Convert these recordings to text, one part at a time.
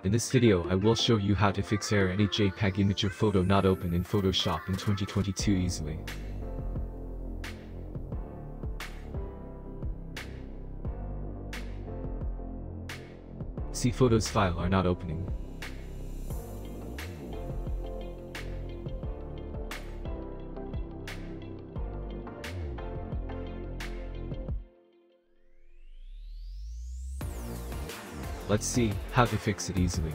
In this video I will show you how to fix error any JPEG image or photo not open in Photoshop in 2022 easily. See photos file are not opening. Let's see how to fix it easily.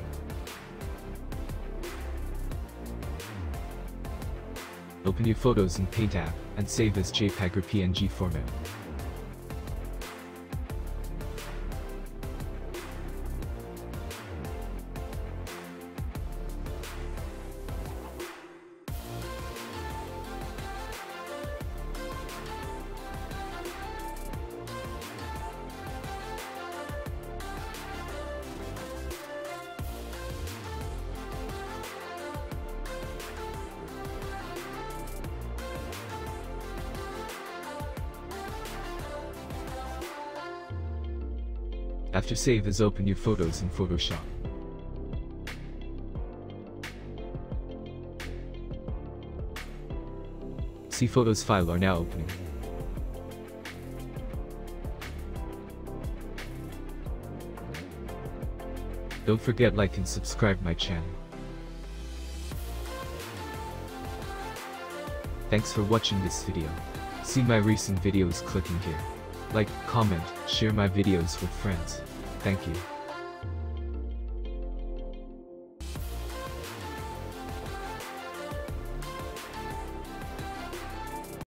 Open your photos in Paint app and save as JPEG or PNG format. After save as, open your photos in Photoshop. See photos file are now opening. Don't forget like and subscribe my channel. Thanks for watching this video. See my recent videos clicking here. Like, comment, share my videos with friends. Thank you.